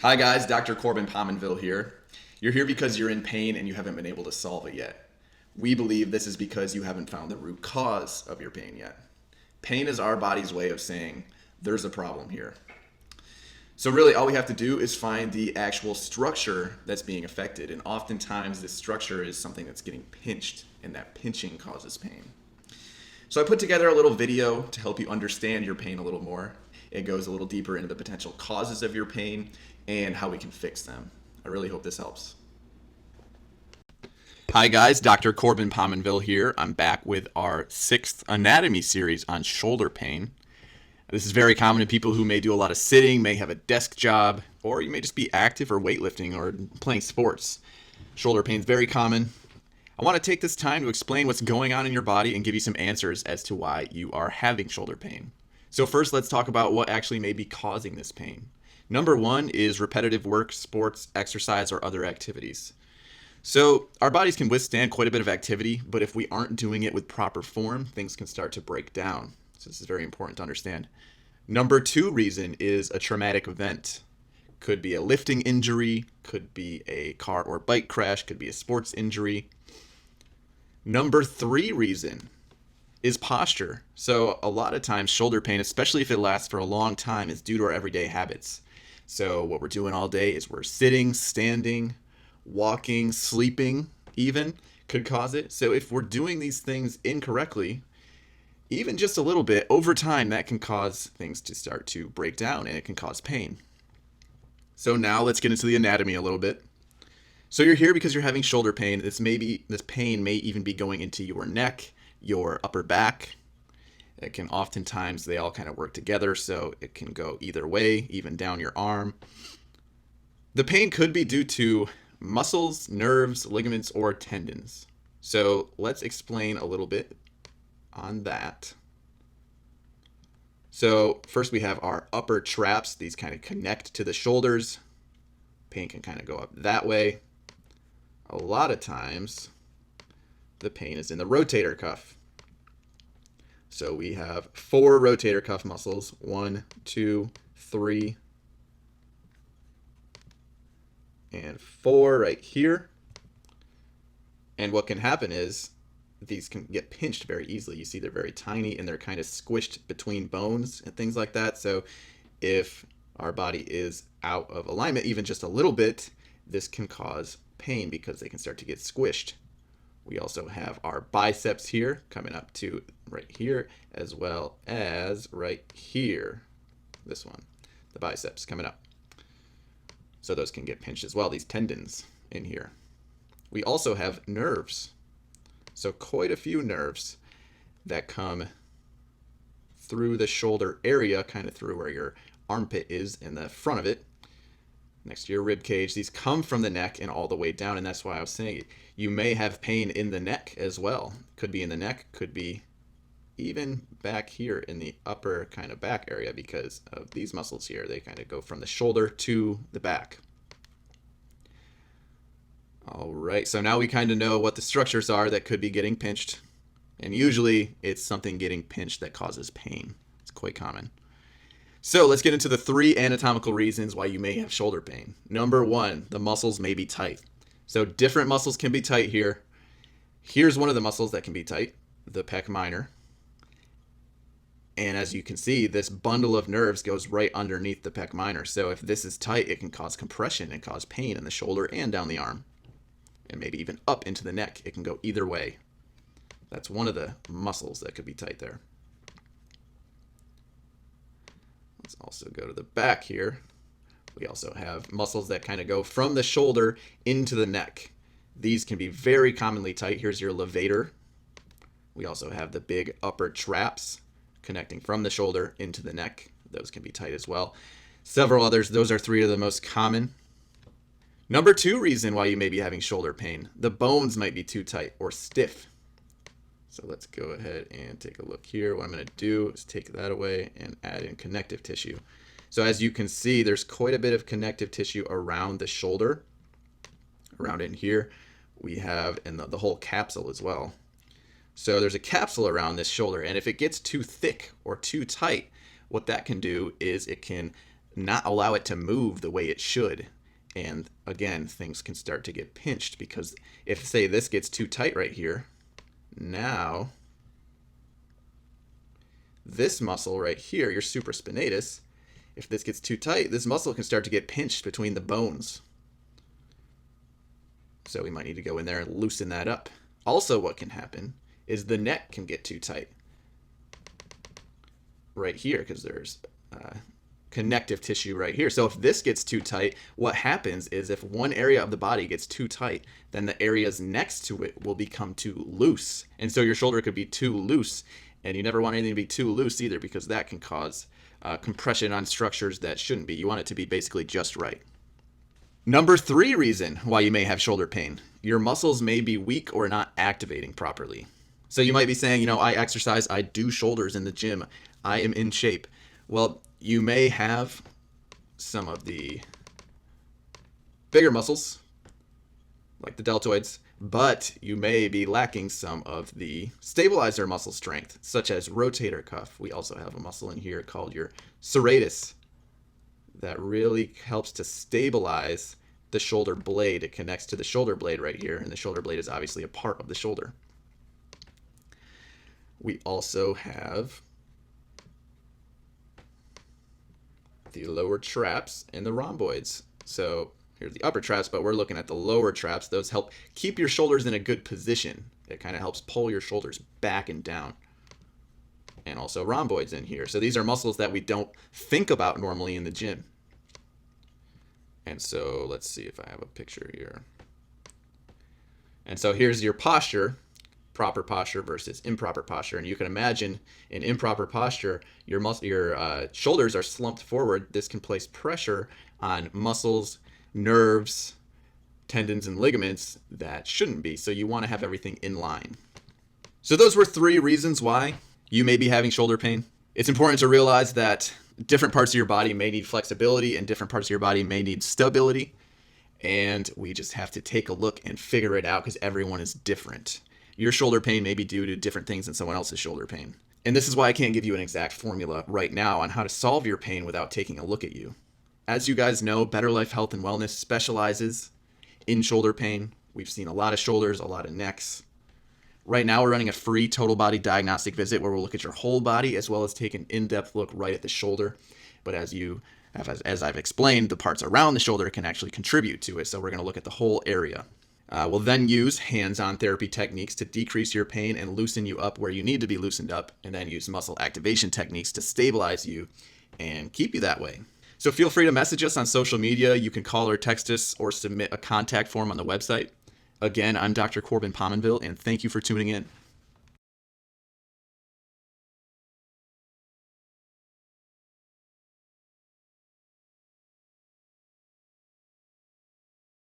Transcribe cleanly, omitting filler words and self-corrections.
Hi guys, Dr. Corbin Pommenville here. You're here because you're in pain and you haven't been able to solve it yet. We believe this is because you haven't found the root cause of your pain yet. Pain is our body's way of saying there's a problem here. So really all we have to do is find the actual structure that's being affected, and oftentimes this structure is something that's getting pinched, and that pinching causes pain. So I put together a little video to help you understand your pain a little more. It goes a little deeper into the potential causes of your pain and how we can fix them. I really hope this helps. Hi guys, Dr. Corbin Pommenville here. I'm back with our 6th anatomy series on shoulder pain. This is very common in people who may do a lot of sitting, may have a desk job, or you may just be active or weightlifting or playing sports. Shoulder pain is very common. I want to take this time to explain what's going on in your body and give you some answers as to why you are having shoulder pain. So first, let's talk about what actually may be causing this pain. Number one is repetitive work, sports, exercise, or other activities. So our bodies can withstand quite a bit of activity, but if we aren't doing it with proper form, things can start to break down. So this is very important to understand. Number two reason is a traumatic event. Could be a lifting injury, could be a car or bike crash, could be a sports injury. Number three reason is posture. So a lot of times shoulder pain, especially if it lasts for a long time, is due to our everyday habits. So what we're doing all day is we're sitting, standing, walking, sleeping even could cause it. So if we're doing these things incorrectly, even just a little bit, over time that can cause things to start to break down and it can cause pain. So now let's get into the anatomy a little bit. So you're here because you're having shoulder pain. This pain may even be going into your neck, your upper back. It can oftentimes, they all kind of work together, so it can go either way, even down your arm. The pain could be due to muscles, nerves, ligaments, or tendons. So let's explain a little bit on that. So first we have our upper traps. These kind of connect to the shoulders. Pain can kind of go up that way. A lot of times the pain is in the rotator cuff. So we have 4 rotator cuff muscles, 1, 2, 3, and 4 right here. And what can happen is these can get pinched very easily. You see they're very tiny and they're kind of squished between bones and things like that. So if our body is out of alignment even just a little bit, this can cause pain because they can start to get squished. We also have our biceps here coming up to right here, as well as right here. This one, the biceps coming up. So those can get pinched as well, these tendons in here. We also have nerves. So quite a few nerves that come through the shoulder area, kind of through where your armpit is in the front of it, next to your rib cage. These come from the neck and all the way down, and that's why I was saying you may have pain in the neck as well. Could be in the neck, could be even back here in the upper kind of back area because of these muscles here. They kind of go from the shoulder to the back. All right, so now we kind of know what the structures are that could be getting pinched, and usually it's something getting pinched that causes pain. It's quite common. So let's get into the 3 anatomical reasons why you may have shoulder pain. Number 1, the muscles may be tight. So different muscles can be tight here. Here's one of the muscles that can be tight, the pec minor. And as you can see, this bundle of nerves goes right underneath the pec minor. So if this is tight, it can cause compression and cause pain in the shoulder and down the arm. And maybe even up into the neck. It can go either way. That's one of the muscles that could be tight there. Let's also go to the back here. We also have muscles that kind of go from the shoulder into the neck. These can be very commonly tight. Here's your levator. We also have the big upper traps connecting from the shoulder into the neck. Those can be tight as well. Several others. Those are 3 of the most common. Number 2 reason why you may be having shoulder pain. The bones might be too tight or stiff. So let's go ahead and take a look here. What I'm going to do is take that away and add in connective tissue. So as you can see, there's quite a bit of connective tissue around the shoulder. Around in here, we have in the whole capsule as well. So there's a capsule around this shoulder, and if it gets too thick or too tight, what that can do is it can not allow it to move the way it should. And again, things can start to get pinched because if, say, this gets too tight right here, now this muscle right here, your supraspinatus, if this gets too tight, this muscle can start to get pinched between the bones. So we might need to go in there and loosen that up. Also, what can happen is the neck can get too tight right here because there's connective tissue right here. So if this gets too tight, what happens is if one area of the body gets too tight, then the areas next to it will become too loose. And so your shoulder could be too loose, and you never want anything to be too loose either because that can cause compression on structures that shouldn't be. You want it to be basically just right. Number 3 reason why you may have shoulder pain. Your muscles may be weak or not activating properly. So you might be saying, I exercise, I do shoulders in the gym, I am in shape. Well, you may have some of the bigger muscles, like the deltoids, but you may be lacking some of the stabilizer muscle strength, such as rotator cuff. We also have a muscle in here called your serratus that really helps to stabilize the shoulder blade. It connects to the shoulder blade right here, and the shoulder blade is obviously a part of the shoulder. We also have the lower traps and the rhomboids. So here's the upper traps, but we're looking at the lower traps. Those help keep your shoulders in a good position. It kind of helps pull your shoulders back and down. And also rhomboids in here. So these are muscles that we don't think about normally in the gym. And so let's see if I have a picture here. And so here's your posture, proper posture versus improper posture. And you can imagine in improper posture, your shoulders are slumped forward. This can place pressure on muscles, nerves, tendons, and ligaments that shouldn't be. So you want to have everything in line. So those were 3 reasons why you may be having shoulder pain. It's important to realize that different parts of your body may need flexibility and different parts of your body may need stability. And we just have to take a look and figure it out because everyone is different. Your shoulder pain may be due to different things than someone else's shoulder pain. And this is why I can't give you an exact formula right now on how to solve your pain without taking a look at you. As you guys know, Better Life Health and Wellness specializes in shoulder pain. We've seen a lot of shoulders, a lot of necks. Right now, we're running a free total body diagnostic visit where we'll look at your whole body as well as take an in-depth look right at the shoulder. But as I've explained, the parts around the shoulder can actually contribute to it. So we're going to look at the whole area. We'll then use hands-on therapy techniques to decrease your pain and loosen you up where you need to be loosened up, and then use muscle activation techniques to stabilize you and keep you that way. So feel free to message us on social media. You can call or text us or submit a contact form on the website. Again, I'm Dr. Corbin Pommenville, and thank you for tuning in.